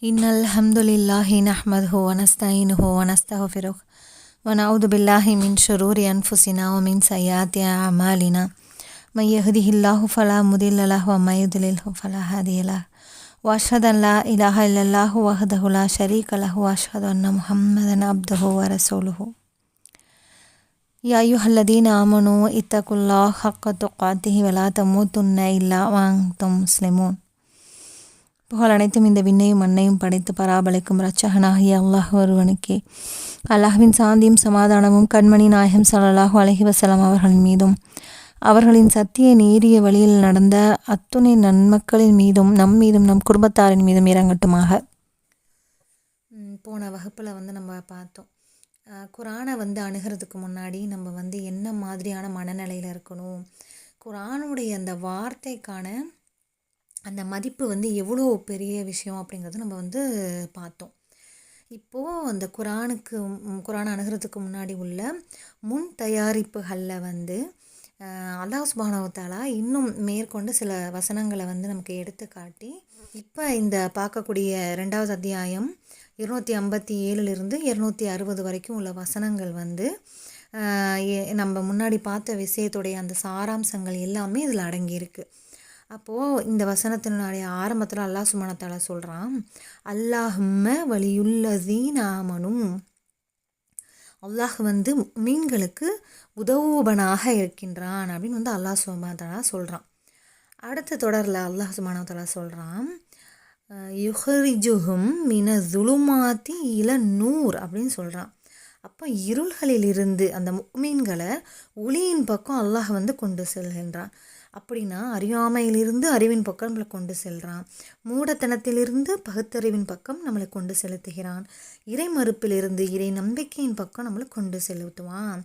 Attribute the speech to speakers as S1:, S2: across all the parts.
S1: إن الحمد لله نحمده ونستعينه ونستغفره ونعوذ بالله من شرور أنفسنا ومن سيئات أعمالنا من يهده الله فلا مضل له ومن يضلله فلا هادي له وأشهد أن لا إله إلا الله وحده لا شريك له وأشهد أن محمدا عبده ورسوله يا أيها الذين آمنوا اتقوا الله حق تقاته ولا تموتن إلا وأنتم مسلمون. புகழ் அனைத்தும் இந்த விண்ணையும் மண்ணையும் படைத்து பராபலிக்கும் இரட்சகனாகிய அல்லாஹ் ஒருவனுக்கே. அல்லாஹ்வின் சாந்தியும் சமாதானமும் கண்மணி நாயகம் ஸல்லல்லாஹு அலைஹி வஸல்லம் அவர்களின் மீதும் அவர்களின் சத்திய நேரிய வழியில் நடந்த அத்துணை நன்மக்களின் மீதும் நம் மீதும் நம் குடும்பத்தாரின் மீதும் இறங்கட்டுமாக. போன வகுப்பில் நம்ம பார்த்தோம், குரானை அணுகிறதுக்கு முன்னாடி நம்ம என்ன மாதிரியான மனநிலையில் இருக்கணும், குரானுடைய அந்த வார்த்தைக்கான அந்த மதிப்பு எவ்வளோ பெரிய விஷயம் அப்படிங்கிறது நம்ம பார்த்தோம். இப்போது அந்த குரானை அணுகிறதுக்கு முன்னாடி உள்ள முன் தயாரிப்புகளில் அல்லாஹ் சுப்ஹானஹு வ தஆலா இன்னும் மேற்கொண்டு சில வசனங்களை நமக்கு எடுத்து காட்டி, இப்போ இந்த பார்க்கக்கூடிய 2வது அத்தியாயம் 257 260 வரைக்கும் உள்ள வசனங்கள் நம்ம முன்னாடி பார்த்த விஷயத்துடைய அந்த சாராம்சங்கள் எல்லாமே இதில் அடங்கியிருக்கு. அப்போது இந்த வசனத்தினுடைய ஆரம்பத்தில் அல்லாஹ் சுப்ஹானஹு வ தஆலா சொல்கிறான், அல்லாஹும்ம வலியுல்லதீன ஆமனும், அல்லாஹ் மீன்களுக்கு உதவுபனாக இருக்கின்றான் அப்படின்னு அல்லாஹ் சுப்ஹானஹு வ தஆலா சொல்கிறான். அடுத்த தொடரில் அல்லாஹ் சுப்ஹானஹு வ தஆலா சொல்கிறான், யுஹ்ரிஜுஹும் மின ஸுலுமாத்தி இல நூர் அப்படின்னு சொல்கிறான். அப்போ இருள்களிலிருந்து அந்த முஃமின்களை ஒளியின் பக்கம் அல்லாஹ் கொண்டு செல்கின்றான். அப்படின்னா அறியாமையிலிருந்து அறிவின் பக்கம் நம்மளை கொண்டு செல்கிறான், மூடத்தனத்திலிருந்து பகுத்தறிவின் பக்கம் நம்மளை கொண்டு செலுத்துகிறான், இறை மறுப்பிலிருந்து இறை நம்பிக்கையின் பக்கம் நம்மளை கொண்டு செலுத்துவான்.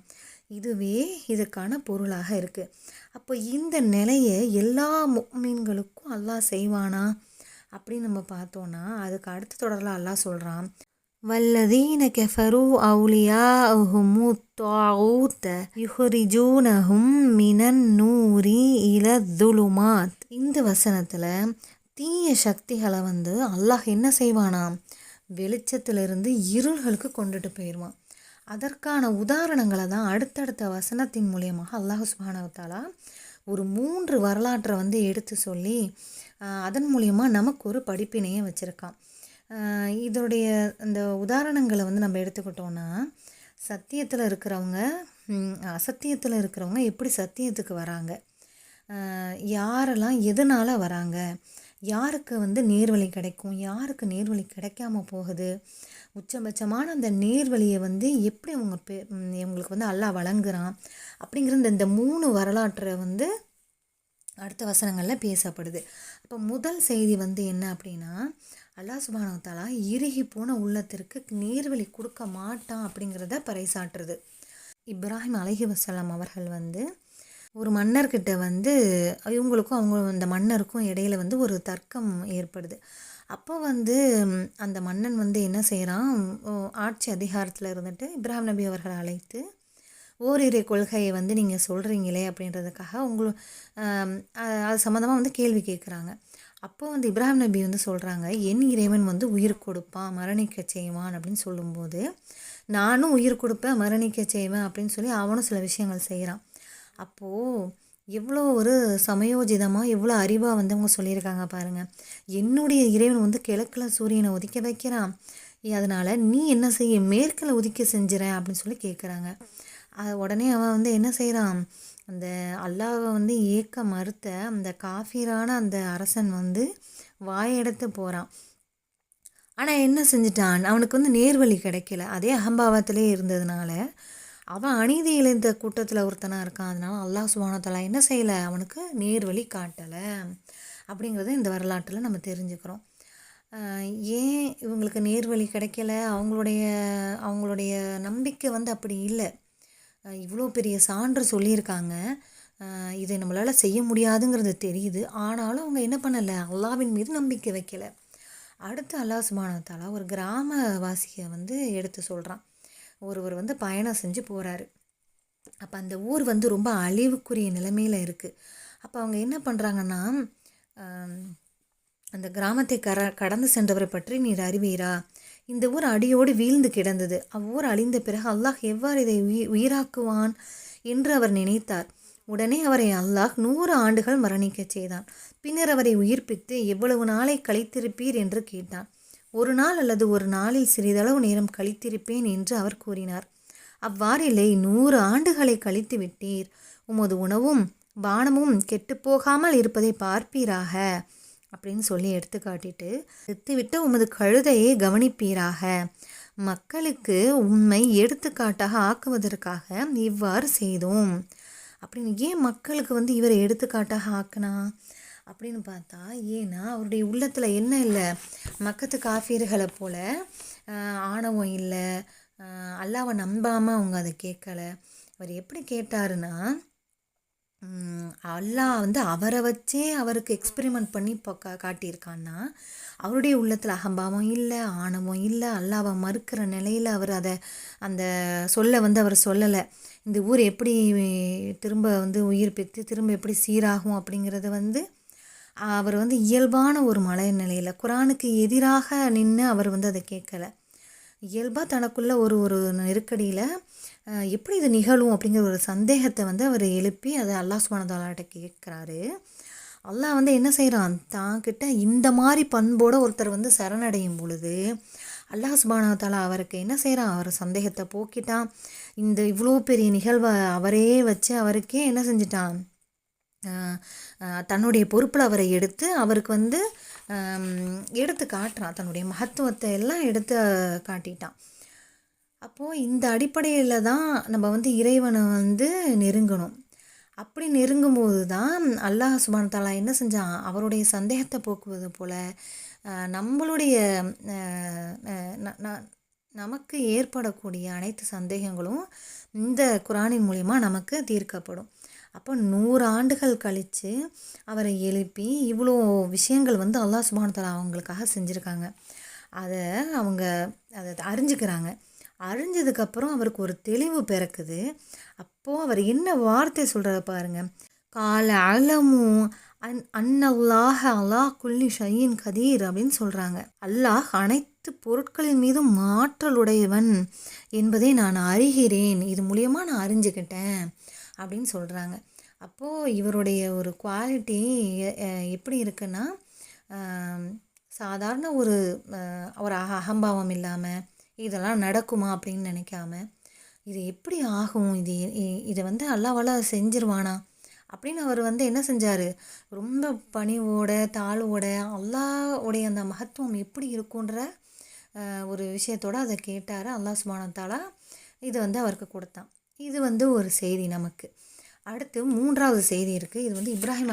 S1: இதுவே இதற்கான பொருளாக இருக்குது. அப்போ இந்த நிலையை எல்லா முஃமின்களுக்கும் அல்லாஹ் செய்வானா அப்படின்னு நம்ம பார்த்தோன்னா, அதுக்கு அடுத்த தொடரில் அல்லாஹ் சொல்கிறான், வல்லதீன கஃபரு அவுலியாஹுமு த்வாஊத யுஹ்ரிஜூனஹும் மினன் நூரி இல ஸுலுமாத். இந்த வசனத்தில் தீய சக்திகளை அல்லாஹ் என்ன செய்வானாம், வெளிச்சத்திலிருந்து இருள்களுக்கு கொண்டுட்டு போயிடுவான். அதற்கான உதாரணங்களை தான் அடுத்தடுத்த வசனத்தின் மூலியமாக அல்லாஹ் சுப்ஹானஹு வ தஆலா ஒரு 3 வரலாற்றை எடுத்து சொல்லி அதன் மூலியமாக நமக்கு ஒரு படிப்பினையை வச்சுருக்கான். இதோடைய அந்த உதாரணங்களை நம்ம எடுத்துக்கிட்டோன்னா, சத்தியத்தில் இருக்கிறவங்க அசத்தியத்தில் இருக்கிறவங்க எப்படி சத்தியத்துக்கு வராங்க, யாரெல்லாம் எதனால் வராங்க, யாருக்கு நேர்வழி கிடைக்கும், யாருக்கு நேர்வழி கிடைக்காம போகுது, உச்சபட்சமான அந்த நேர்வழியை எப்படி இவங்களுக்கு அல்லாஹ் வழங்குறான் அப்படிங்கிற இந்த 3 வரலாற்றை அடுத்த வசனங்களில் பேசப்படுது. அப்போ முதல் செய்தி என்ன அப்படின்னா, அல்லாஹ் சுப்ஹானஹு வ தஆலா இறுகி போன உள்ளத்திற்கு நேர்வழி கொடுக்க மாட்டான் அப்படிங்கிறத பறைசாற்றுது. இப்ராஹிம் அலைஹிஸ்ஸலாம் அவர்கள் ஒரு மன்னர்கிட்ட இவங்களுக்கும் அந்த மன்னருக்கும் இடையில ஒரு தர்க்கம் ஏற்படுது. அப்போ அந்த மன்னன் என்ன செய்கிறான், ஆட்சி அதிகாரத்தில் இருந்துட்டு இப்ராஹிம் நபி அவர்களை அழைத்து ஓரிரை கொள்கையை நீங்கள் சொல்கிறீங்களே அப்படின்றதுக்காக அது சம்மந்தமாக கேள்வி கேட்குறாங்க. அப்போ இப்ராஹிம் நபி சொல்கிறாங்க, என் இறைவன் உயிர் கொடுப்பான் மரணிக்க செய்வான் அப்படின்னு சொல்லும்போது, நானும் உயிர் கொடுப்பேன் மரணிக்க செய்வேன் அப்படின்னு சொல்லி அவனும் சில விஷயங்கள் செய்கிறான். அப்போது எவ்வளோ ஒரு சமயோஜிதமாக எவ்வளோ அறிவாக அவங்க சொல்லியிருக்காங்க பாருங்கள். என்னுடைய இறைவன் கிழக்கில் சூரியனை உதிக்க வைக்கிறான், அதனால் நீ என்ன செய்ய மேற்கில் உதிக்க செஞ்சிற அப்படின்னு சொல்லி கேட்குறாங்க. உடனே அவன் என்ன செய்கிறான், அந்த அல்லாஹ்வை ஏற்க மறுத்த அந்த காஃபிரான அந்த அரசன் வாயெடுத்து போகிறான். ஆனால் என்ன செஞ்சிட்டான், அவனுக்கு நேர்வழி கிடைக்கல. அதே அகம்பாவத்திலே இருந்ததுனால அவன் அநீதி இழைந்த கூட்டத்தில் ஒருத்தனாக இருக்கான். அதனால அல்லாஹ் சுப்ஹானஹு வ தஆலா என்ன செய்யலை, அவனுக்கு நேர்வழி காட்டலை அப்படிங்கிறத இந்த வரலாற்றில் நம்ம தெரிஞ்சுக்கிறோம். ஏன் இவங்களுக்கு நேர்வழி கிடைக்கல, அவங்களுடைய நம்பிக்கை அப்படி இல்லை. இவ்வளோ பெரிய சான்று சொல்லியிருக்காங்க, இதை நம்மளால் செய்ய முடியாதுங்கிறது தெரியுது. ஆனாலும் அவங்க என்ன பண்ணலை, அல்லாஹ்வின் மீது நம்பிக்கை வைக்கலை. அடுத்து அல்லாஹ் சுப்ஹானஹு வ தஆலா ஒரு கிராமவாசியை எடுத்து சொல்கிறான். ஒருவர் பயணம் செஞ்சு போகிறாரு. அப்போ அந்த ஊர் ரொம்ப அழிவுக்குரிய நிலைமையில் இருக்குது. அப்போ அவங்க என்ன பண்ணுறாங்கன்னா, அந்த கிராமத்தை கடந்து சென்றவரை பற்றி நீர் அறிவீரா? இந்த ஊர் அடியோடு வீழ்ந்து கிடந்தது. அவ்வூர் அழிந்த பிறகு அல்லாஹ் எவ்வாறு இதை உயிராக்குவான் என்று அவர் நினைத்தார். உடனே அவரை அல்லாஹ் 100 ஆண்டுகள் மரணிக்கச் செய்தான். பின்னர் அவரை உயிர்ப்பித்து எவ்வளவு நாளை கழித்திருப்பீர் என்று கேட்டான். 1 நாள் அல்லது 1 நாளில் சிறிதளவு நேரம் கழித்திருப்பேன் என்று அவர் கூறினார். அவ்வாறில்லை, 100 ஆண்டுகளை கழித்து விட்டீர். உமது உணவும் பானமும் கெட்டுப்போகாமல் இருப்பதை பார்ப்பீராக அப்படின்னு சொல்லி எடுத்து காட்டிட்டு, செத்துவிட்டு உமது கழுதையை கவனிப்பீராக. மக்களுக்கு உண்மை எடுத்துக்காட்டாக ஆக்குவதற்காக இவ்வாறு செய்தோம் அப்படின்னு. ஏன் மக்களுக்கு வந்து இவரை எடுத்துக்காட்டாக ஆக்கினா அப்படின்னு பார்த்தா, ஏன்னா அவருடைய உள்ளத்தில் என்ன இல்லை, மக்கத்து காஃபியர்களை போல் ஆணவம் இல்லை, அல்லாவை நம்பாமல் அவங்க அதை கேட்கலை. அவர் எப்படி கேட்டாருன்னா, அல்லாஹ் வந்து அவரை வச்சே அவருக்கு எக்ஸ்பெரிமெண்ட் பண்ணி இப்போ காட்டியிருக்கான்னா, அவருடைய உள்ளத்தில் அகம்பாவம் இல்லை, ஆணவம் இல்லை, அல்லாவை மறுக்கிற நிலையில் அவர் அந்த சொல்ல வந்து அவர் சொல்லலை. இந்த ஊர் எப்படி திரும்ப வந்து உயிர் பெற்று திரும்ப எப்படி சீராகும் அப்படிங்கிறத வந்து அவர் வந்து இயல்பான ஒரு மனநிலையில், குரானுக்கு எதிராக நின்று அவர் வந்து அதை கேட்கலை. இயல்பாக தனக்குள்ள ஒரு நெருக்கடியில் எப்படி இது நிகழும் அப்படிங்கிற ஒரு சந்தேகத்தை வந்து அவர் எழுப்பி அதை அல்லாஹ் சுப்ஹானஹு வ தஆலாட்ட கேட்குறாரு. அல்லாஹ் வந்து என்ன செய்கிறான், தான்கிட்ட இந்த மாதிரி பண்போட ஒருத்தர் வந்து சரணடையும் பொழுது அல்லாஹ் சுப்ஹானஹு வ தஆலா அவருக்கு என்ன செய்கிறான், அவர் சந்தேகத்தை போக்கிட்டான். இந்த இவ்வளோ பெரிய நிகழ்வை அவரே வச்சு அவருக்கே என்ன செஞ்சிட்டான், தன்னுடைய பொறுப்பில் அவரை எடுத்து அவருக்கு வந்து எடுத்து காட்டுறான். தன்னுடைய மகத்துவத்தை எல்லாம் எடுத்து காட்டிட்டான். அப்போது இந்த அடிப்படையில் தான் நம்ம வந்து இறைவனை வந்து நெருங்கணும். அப்படி நெருங்கும்போது தான் அல்லாஹ் சுப்ஹானஹு வ தஆலா என்ன செஞ்சான், அவருடைய சந்தேகத்தை போக்குவது போல் நம்மளுடைய நமக்கு ஏற்படக்கூடிய அனைத்து சந்தேகங்களும் இந்த குரானின் மூலிமா நமக்கு தீர்க்கப்படும். அப்போ 100 ஆண்டுகள் கழித்து அவரை எழுப்பி இவ்வளோ விஷயங்கள் வந்து அல்லாஹ் சுப்ஹானஹு வ தஆலா அவங்களுக்காக செஞ்சுருக்காங்க. அவங்க அதை அறிஞ்சிக்கிறாங்க. அறிஞ்சதுக்கப்புறம் அவருக்கு ஒரு தெளிவு பிறக்குது. அப்போது அவர் என்ன வார்த்தை சொல்கிறார் பாருங்கள், கால அலமு அன்னல்லாஹ அலா குல்லி ஷையின் கதீர் அப்படின்னு சொல்கிறாங்க. அல்லாஹ் அனைத்து பொருட்களின் மீதும் ஆற்றலுடையவன் என்பதை நான் அறிகிறேன், இது மூலியமாக நான் அறிஞ்சுக்கிட்டேன் அப்படின்னு சொல்கிறாங்க. அப்போது இவருடைய ஒரு குவாலிட்டி எப்படி இருக்குன்னா, சாதாரண ஒரு அகம்பாவம் இல்லாமல் இதெல்லாம் நடக்குமா அப்படின்னு நினைக்காம, இது எப்படி ஆகும், இதை வந்து அல்லாஹ்வால செஞ்சிருவானா அப்படின்னு அவர் வந்து என்ன செஞ்சார், ரொம்ப பணிவோட தாழ்வோட அல்லாஹ்வுடைய அந்த மகத்துவம் எப்படி இருக்குன்ற ஒரு விஷயத்தோடு அதை கேட்டார். அல்லாஹ் சுப்ஹானஹு வ தஆலா இது வந்து அவருக்கு கொடுத்தான். இது வந்து ஒரு செய்தி நமக்கு. அடுத்து 3வது செய்தி இருக்குது. இது வந்து இப்ராஹிம்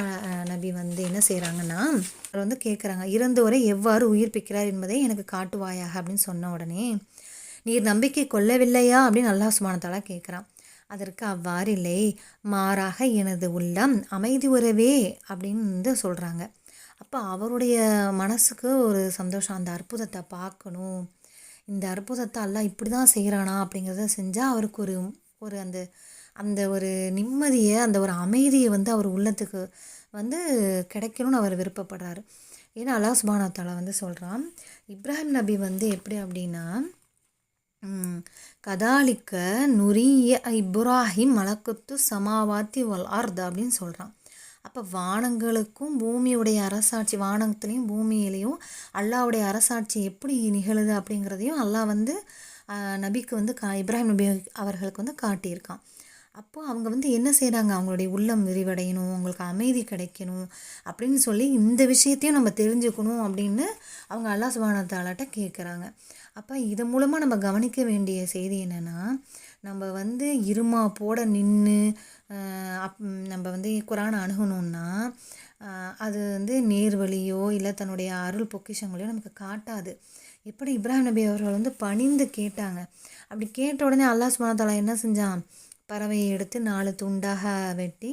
S1: நபி வந்து என்ன செய்கிறாங்கன்னா, அவர் வந்து கேட்குறாங்க, இறந்தோரை எவ்வாறு உயிர்ப்பிக்கிறார் என்பதை எனக்கு காட்டுவாயாக அப்படின்னு சொன்ன உடனே, நீர் நம்பிக்கை கொள்ளவில்லையா அப்படின்னு அல்லாஹ் சுப்ஹானஹு வ தஆலா கேட்குறான். அதற்கு அவ்வாறு இல்லை, மாறாக எனது உள்ளம் அமைதி உறவே அப்படின்னு வந்து சொல்கிறாங்க. அப்போ அவருடைய மனசுக்கு ஒரு சந்தோஷம், அந்த அற்புதத்தை பார்க்கணும், இந்த அற்புதத்தை அல்லாஹ் இப்படி தான் செய்கிறானா அப்படிங்கிறத செஞ்சால் அவருக்கு ஒரு அந்த ஒரு நிம்மதியை, அந்த ஒரு அமைதியை வந்து அவர் உள்ளத்துக்கு வந்து கிடைக்கணும்னு அவர் விருப்பப்படுறாரு. ஏன்னா அல்லாஹ் சுப்ஹானஹு வ தஆலா வந்து சொல்கிறான், இப்ராஹிம் நபி வந்து எப்படி அப்படின்னா, கதாலிக்க நுரிய இப்ராஹிம் மலக்குத்து சமாவாத்தி வல் அர்த் அப்படின்னு சொல்கிறான். அப்போ வானங்களுக்கும் பூமியுடைய அரசாட்சி, வானத்துலேயும் பூமியிலையும் அல்லாஹ்வுடைய அரசாட்சி எப்படி நிகழுது அப்படிங்கிறதையும் அல்லாஹ் வந்து நபிக்கு வந்து இப்ராஹிம் நபி அவர்களுக்கு வந்து காட்டியிருக்கான். அப்போது அவங்க வந்து என்ன செய்கிறாங்க, அவங்களுடைய உள்ளம் விரிவடையணும், அவங்களுக்கு அமைதி கிடைக்கணும் அப்படின்னு சொல்லி இந்த விஷயத்தையும் நம்ம தெரிஞ்சுக்கணும் அப்படின்னு அவங்க அல்லாஹ் சுப்ஹானஹு வ தஆலாட்ட கேட்குறாங்க. அப்போ இது மூலமாக நம்ம கவனிக்க வேண்டிய செய்தி என்னென்னா, நம்ம வந்து இருமா போட நின்று நம்ம வந்து குரானை அணுகணுன்னா அது வந்து நேர்வழியோ இல்லை தன்னுடைய அருள் பொக்கிஷங்களையோ நமக்கு காட்டாது. எப்படி இப்ராஹிம் நபி அவர்கள் வந்து பணிந்து கேட்டாங்க. அப்படி கேட்ட உடனே அல்லாஹ் சுப்ஹானஹு வ தஆலா என்ன செஞ்சான், பறவையை எடுத்து 4 துண்டாக வெட்டி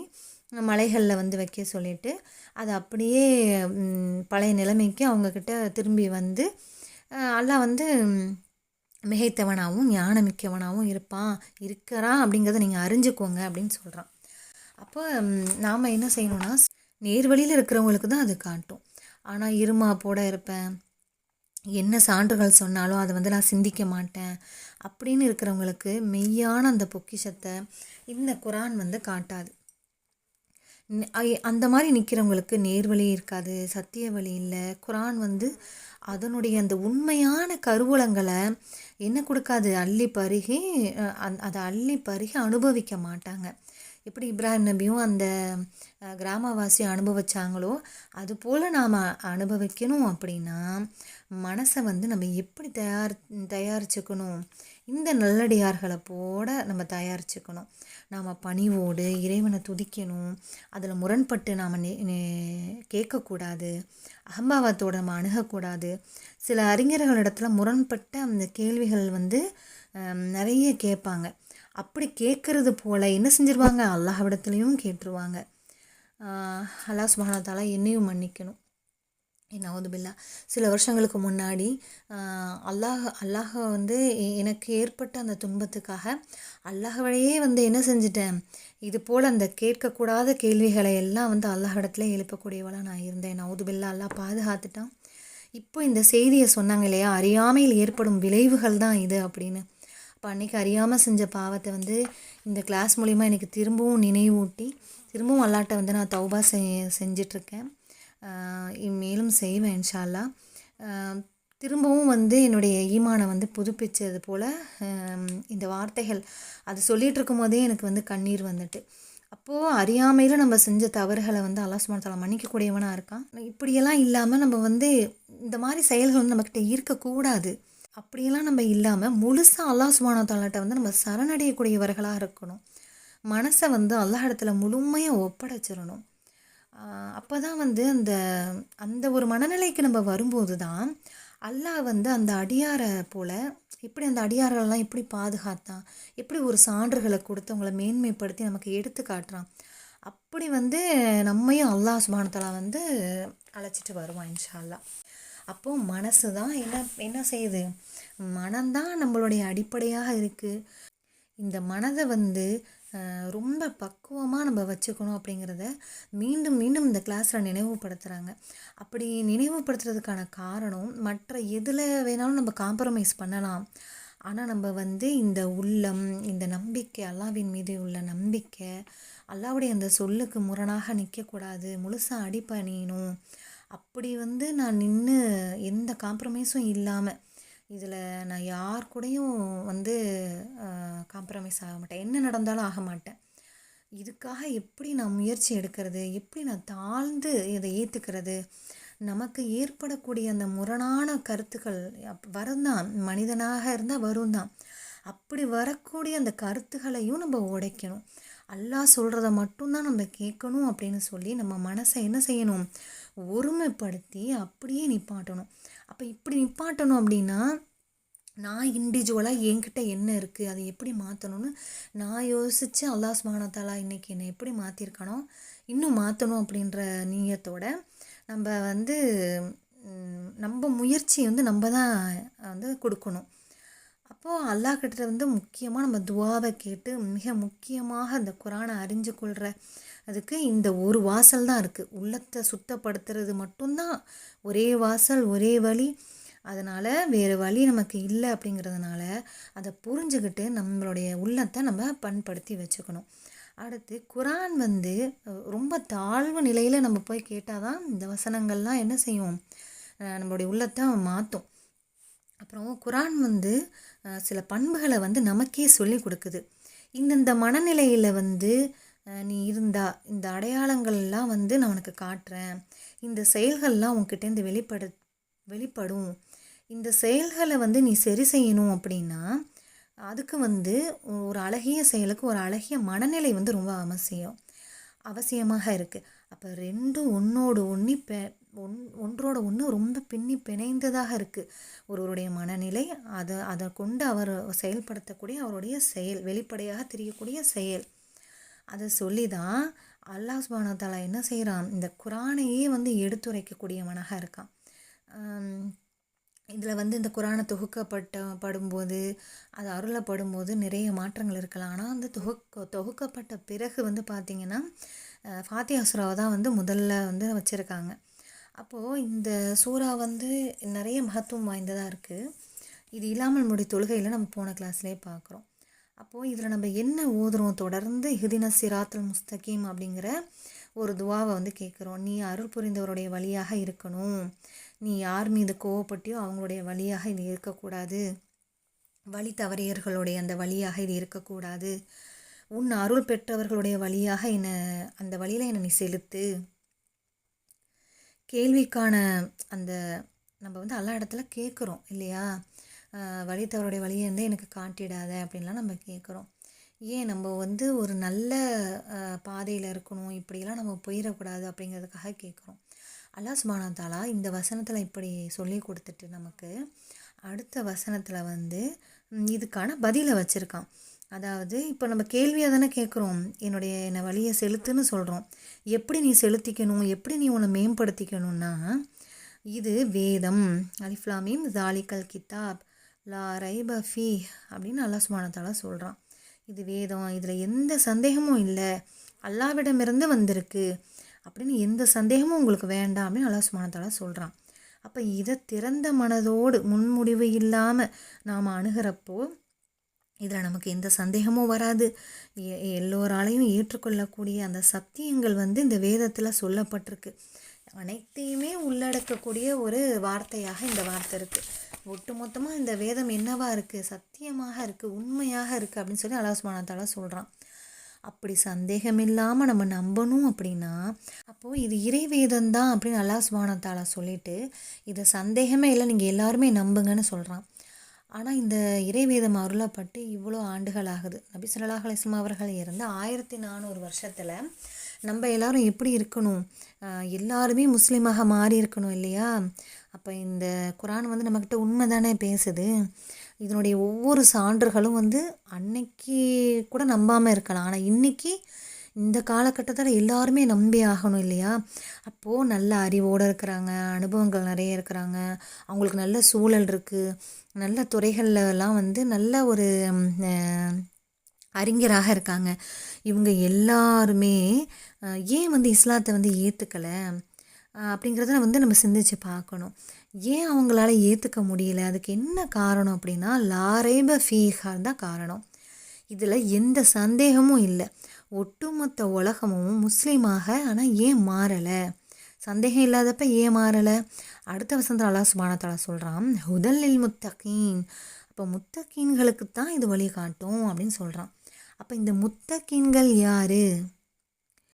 S1: மலைகளில் வந்து வைக்க சொல்லிவிட்டு அது அப்படியே பழைய நிலைமைக்கு அவங்கக்கிட்ட திரும்பி வந்து அல்லாஹ் வந்து மிகைத்தவனாகவும் ஞானமிக்கவனாகவும் இருக்கிறான் அப்படிங்கிறத நீங்கள் அறிஞ்சுக்கோங்க அப்படின்னு சொல்கிறான். அப்போ நாம் என்ன செய்யணும்னா, நேர்வழியில் இருக்கிறவங்களுக்கு தான் அது காட்டும். ஆனால் இருமாப்போட இருப்பேன், என்ன சான்றுகள் சொன்னாலும் அதை வந்து நான் சிந்திக்க மாட்டேன் அப்படின்னு இருக்கிறவங்களுக்கு மெய்யான அந்த பொக்கிஷத்தை இந்த குரான் வந்து காட்டாது. அந்த மாதிரி நிற்கிறவங்களுக்கு நேர்வழி இருக்காது, சத்திய வழி இல்லை. குரான் வந்து அதனுடைய அந்த உண்மையான கருவூலங்களை என்ன கொடுக்காது, அள்ளி பருகி அதை அள்ளி பருகி அனுபவிக்க மாட்டாங்க. எப்படி இப்ராஹிம் நபியும் அந்த கிராமவாசி அனுபவிச்சாங்களோ அதுபோல் நாம் அனுபவிக்கணும் அப்படின்னா மனசை வந்து நம்ம எப்படி தயாரிச்சுக்கணும், இந்த நல்லடியார்களை போட நம்ம தயாரிச்சுக்கணும். நாம் பணிவோடு இறைவனை துதிக்கணும், அதில் முரண்பட்டு நாம் கேட்கக்கூடாது, அகம்பாவத்தோடு நம்ம அணுகக்கூடாது. சில அறிஞர்களிடத்துல முரண்பட்ட அந்த கேள்விகள் வந்து நிறைய கேட்பாங்க. அப்படி கேட்குறது போல் என்ன செஞ்சிருவாங்க, அல்லாஹ்விடத்துலையும் கேட்டுருவாங்க. அல்லாஹ் சுப்ஹானஹு வ தஆலா என்னையும் மன்னிக்கணும். நவுதுபில்லா. சில வருஷங்களுக்கு முன்னாடி அல்லாஹ் வந்து எனக்கு ஏற்பட்ட அந்த துன்பத்துக்காக அல்லாஹ்வையே வந்து என்ன செஞ்சிட்டேன், இது போல் அந்த கேட்கக்கூடாத கேள்விகளை எல்லாம் வந்து அல்லாஹ்விடத்துல எழுப்பக்கூடியவளாக நான் இருந்தேன். நவுதுபில்லா, அல்லாஹ் பாதுகாத்துட்டான். இப்போ இந்த செய்தியை சொன்னாங்க இல்லையா, அறியாமையில் ஏற்படும் விளைவுகள் தான் இது அப்படின்னு. அப்போ அன்றைக்கி அறியாமல் செஞ்ச பாவத்தை வந்து இந்த கிளாஸ் மூலிமா எனக்கு திரும்பவும் நினைவூட்டி திரும்பவும் அல்லாட்ட வந்து நான் தௌபா செஞ்சிட்ருக்கேன். மேலும் செய்வேன் இன்ஷா அல்லாஹ். திரும்பவும் வந்து என்னுடைய ஈமானை வந்து புதுப்பிச்சது போல் இந்த வார்த்தைகள் அது சொல்லிகிட்டு இருக்கும் போதே எனக்கு வந்து கண்ணீர் வந்துட்டு. அப்போது அறியாமையில் நம்ம செஞ்ச தவறுகளை வந்து அல்லாஹ் சுப்ஹானஹு வ தஆலா மன்னிக்கக்கூடியவனாக இருக்கான். இப்படியெல்லாம் இல்லாமல் நம்ம வந்து இந்த மாதிரி செயல்கள் வந்து நம்மக்கிட்ட இருக்கக்கூடாது. அப்படியெல்லாம் நம்ம இல்லாமல் முழுசாக அல்லாஹ் சுப்ஹானஹு வ தஆலாட்ட வந்து நம்ம சரணடையக்கூடியவர்களாக இருக்கணும். மனசை வந்து அல்லாஹ் இடத்துல முழுமையாக ஒப்படைச்சிடணும். அப்போ தான் வந்து அந்த அந்த ஒரு மனநிலைக்கு நம்ம வரும்போது தான் அல்லாஹ் வந்து அந்த அடியாரை போல் எப்படி அந்த அடியார்களெல்லாம் எப்படி பாதுகாத்தான், எப்படி ஒரு சான்றுகளை கொடுத்து அவங்கள மேன்மைப்படுத்தி நமக்கு எடுத்து காட்டுறான். அப்படி வந்து நம்மையும் அல்லாஹ் சுப்ஹானஹு வ தஆலா வந்து அழைச்சிட்டு வருவான் இன்ஷா அல்லாஹ். அப்போது மனசு தான் என்ன செய்யுது, மனம்தான் நம்மளுடைய அடிப்படையாக இருக்குது. இந்த மனதை வந்து ரொம்ப பக்குவமாக நம்ம வச்சுக்கணும் அப்படிங்கிறத மீண்டும் மீண்டும் இந்த கிளாஸில் நினைவுபடுத்துகிறாங்க. அப்படி நினைவுபடுத்துறதுக்கான காரணம், மற்ற எதில் வேணாலும் நம்ம காம்ப்ரமைஸ் பண்ணலாம், ஆனால் நம்ம வந்து இந்த உள்ளம், இந்த நம்பிக்கை, அல்லாஹ்வின் மீது உள்ள நம்பிக்கை, அல்லாஹ்வுடைய அந்த சொல்லுக்கு முரணாக நிற்கக்கூடாது, முழுசாக அடிபணியணும். அப்படி வந்து நான் நின்று எந்த காம்ப்ரமைஸும் இல்லாமல் இதில் நான் யார் கூடயும் வந்து காம்ப்ரமைஸ் ஆக மாட்டேன், என்ன நடந்தாலும் ஆக மாட்டேன். இதுக்காக எப்படி நான் முயற்சி எடுக்கிறது, எப்படி நான் தாழ்ந்து இதை ஏற்றுக்கிறது, நமக்கு ஏற்படக்கூடிய அந்த முரணான கருத்துக்கள் வரும்தான், மனிதனாக இருந்தால் வரும் தான். அப்படி வரக்கூடிய அந்த கருத்துக்களையும் நம்ம உடைக்கணும். அல்லாஹ் சொல்கிறத மட்டும்தான் நம்ம கேட்கணும் அப்படின்னு சொல்லி நம்ம மனசை என்ன செய்யணும், ஒருமைப்படுத்தி அப்படியே நிப்பாட்டணும். அப்போ இப்படி நிப்பாட்டணும் அப்படின்னா நான் இண்டிவிஜுவலாக என்கிட்ட என்ன இருக்குது, அதை எப்படி மாற்றணும்னு நான் யோசித்து அல்லாஹ் சுப்ஹானஹு வ தஆலா இன்றைக்கி என்னை எப்படி மாற்றிருக்கானோ இன்னும் மாற்றணும் அப்படின்ற நீயத்தோட நம்ம வந்து நம்ம முயற்சி வந்து நம்ம தான் வந்து கொடுக்கணும். அப்போது அல்லாஹ் கிட்ட வந்து முக்கியமாக நம்ம துவாவை கேட்டு மிக முக்கியமாக அந்த குரானை அறிஞ்சு கொள்கிற அதுக்கு இந்த ஒரு வாசல் தான் இருக்குது. உள்ளத்தை சுத்தப்படுத்துறது மட்டும்தான் ஒரே வாசல், ஒரே வழி. அதனால் வேறு வழி நமக்கு இல்லை. அப்படிங்கிறதுனால அதை புரிஞ்சுக்கிட்டு நம்மளுடைய உள்ளத்தை நம்ம பண்படுத்தி வச்சுக்கணும். அடுத்து குரான் வந்து ரொம்ப தாழ்வு நிலையில் நம்ம போய் கேட்டால் தான் இந்த வசனங்கள்லாம் என்ன செய்யும், நம்மளுடைய உள்ளத்தை மாற்றும். அப்புறம் குரான் வந்து சில பண்புகளை வந்து நமக்கே சொல்லி கொடுக்குது. இந்தந்த மனநிலையில் வந்து நீ இருந்தா இந்த அடையாளங்கள்லாம் வந்து நான் உனக்கு காட்டுறேன், இந்த செயல்கள்லாம் உன்கிட்டேருந்து வெளிப்படும், இந்த செயல்களை வந்து நீ சரி செய்யணும் அப்படின்னா அதுக்கு வந்து ஒரு அழகிய செயலுக்கு ஒரு அழகிய மனநிலை வந்து ரொம்ப அவசியமாக இருக்குது. அப்போ ரெண்டும் ஒன்றோடு ஒன்றோட ஒன்று ரொம்ப பிணைந்ததாக இருக்குது. ஒருவருடைய மனநிலை, அதை கொண்டு அவர் செயல்படுத்தக்கூடிய அவருடைய செயல், வெளிப்படையாக தெரியக்கூடிய செயல், அதை சொல்லி தான் அல்லாஹ் சுப்ஹானஹு வ தஆலா என்ன செய்கிறான், இந்த குரானையே வந்து எடுத்துரைக்கக்கூடியவனாக இருக்கான். இதில் வந்து இந்த குரானை படும்போது அது அருளப்படும்போது நிறைய மாற்றங்கள் இருக்கலாம். ஆனால் அந்த தொகுக்கப்பட்ட பிறகு வந்து பார்த்திங்கன்னா ஃபாத்திஹா சூராவை தான் வந்து முதல்ல வந்து வச்சுருக்காங்க. அப்போது இந்த சூறா வந்து நிறைய மகத்துவம் வாய்ந்ததாக இருக்குது. இது இல்லாமல் நம்மளுடைய தொழுகையில் நம்ம போன கிளாஸ்லேயே பார்க்குறோம். அப்போது இதில் நம்ம என்ன ஓதுறோம், தொடர்ந்து இஹ்தின சிராத்துல் முஸ்தகீம் அப்படிங்கிற ஒரு துவாவை வந்து கேட்குறோம். நீ அருள் புரிந்தவருடைய வழியாக இருக்கணும், நீ யார் மீது கோவப்பட்டியோ அவங்களுடைய வழியாக இது இருக்கக்கூடாது, வழி தவறியர்களுடைய அந்த வழியாக இது இருக்கக்கூடாது, உன் அருள் பெற்றவர்களுடைய வழியாக என்னை அந்த வழியில் என்னை நீ செலுத்து. கேள்விக்கான அந்த நம்ம வந்து எல்லா இடத்துல கேட்குறோம் இல்லையா, வழி தவறுடைய வழியை வந்து எனக்கு காட்டிடாத அப்படின்லாம் நம்ம கேட்குறோம். ஏன் நம்ம வந்து ஒரு நல்ல பாதையில் இருக்கணும், இப்படியெல்லாம் நம்ம போயிடக்கூடாது அப்படிங்கிறதுக்காக கேட்குறோம். அல்லாஹ் சுப்ஹானஹு வ தஆலா இந்த வசனத்தில் இப்படி சொல்லி கொடுத்துட்டு நமக்கு அடுத்த வசனத்தில் வந்து இதுக்கான பதிலை வச்சுருக்கான். அதாவது இப்போ நம்ம கேள்வியாக தானே கேட்குறோம், என்னை வழியை செலுத்துன்னு சொல்கிறோம். எப்படி நீ செலுத்திக்கணும், எப்படி நீ உன்னை மேம்படுத்திக்கணும்னா, இது வேதம், அலிஃப் லாம் மீம் ஸாலிகல் கிதாப் லா ரைப ஃபீ அப்படின்னு அல்லாஹ் சுப்ஹானஹு வ தஆலா சொல்கிறான். இது வேதம், இதில் எந்த சந்தேகமும் இல்லை, அல்லாஹ்விடமிருந்து வந்திருக்கு அப்படின்னு எந்த சந்தேகமும் உங்களுக்கு வேண்டாம் அப்படின்னு அல்லாஹ் சுப்ஹானஹு வ தஆலா சொல்கிறான். அப்போ இதை திறந்த மனதோடு முன்முடிவு இல்லாமல் நாம் அணுகிறப்போ இதில் நமக்கு எந்த சந்தேகமும் வராது. எல்லோராலையும் ஏற்றுக்கொள்ளக்கூடிய அந்த சத்தியங்கள் வந்து இந்த வேதத்தில் சொல்லப்பட்டிருக்கு. அனைத்தையுமே உள்ளடக்கக்கூடிய ஒரு வார்த்தையாக இந்த வார்த்தை இருக்குது. ஒட்டுமொத்தமாக இந்த வேதம் என்னவா இருக்குது, சத்தியமாக இருக்குது, உண்மையாக இருக்குது அப்படின்னு சொல்லி அல்லாஹ் சுப்ஹானஹு வ தஆலா சொல்கிறான். அப்படி சந்தேகம் இல்லாமல் நம்ம நம்பணும் அப்படின்னா, அப்போது இது இறைவேதம் தான் அப்படின்னு அல்லாஹ் சுப்ஹானஹு வ தஆலா சொல்லிட்டு, இதை சந்தேகமே இல்லை நீங்கள் எல்லாருமே நம்புங்கன்னு சொல்கிறான். ஆனால் இந்த இறைவேதம் அருளப்பட்டு இவ்வளோ ஆண்டுகள் ஆகுது. நபி ஸல்லல்லாஹு அலைஹி வஸல்லம் அவர்கள் இருந்து 1400 வருஷத்தில் நம்ம எல்லாரும் எப்படி இருக்கணும், எல்லாருமே முஸ்லீமாக மாறி இருக்கணும் இல்லையா. அப்போ இந்த குரான் வந்து நம்மக்கிட்ட உண்மை தானே பேசுது. இதனுடைய ஒவ்வொரு சான்றுகளும் வந்து அன்னைக்கு கூட நம்பாமல் இருக்கலாம், ஆனால் இன்றைக்கி இந்த காலகட்டத்தில் எல்லாருமே நம்பி ஆகணும் இல்லையா. அப்போது நல்ல அறிவோடு இருக்கிறாங்க, அனுபவங்கள் நிறைய இருக்கிறாங்க, அவங்களுக்கு நல்ல சூழல் இருக்குது, நல்ல துறைகள்லாம் வந்து நல்ல ஒரு அறிஞராக இருக்காங்க. இவங்க எல்லாருமே ஏன் வந்து இஸ்லாத்தை வந்து ஏற்றுக்கலை அப்படிங்கிறத வந்து நம்ம சிந்திச்சு பார்க்கணும். ஏன் அவங்களால ஏற்றுக்க முடியல, அதுக்கு என்ன காரணம் அப்படின்னா லா ரைப ஃபீஹ் தான் காரணம். இதில் எந்த சந்தேகமும் இல்லை, ஒட்டுமொத்த உலகமும் முஸ்லீமாக ஆனால் ஏன் மாறலை, சந்தேகம் இல்லாதப்ப ஏன் மாறலை. அடுத்த வசனத்தில் அல்லாஹ் சுப்ஹானஹு வ தஆலா சொல்கிறான், ஹுதல் லில் முத்தகீன். அப்போ முத்தகீன்களுக்கு தான் இது வழி காட்டும் அப்படின்னு சொல்கிறான். அப்போ இந்த முத்தகீன்கள் யார்,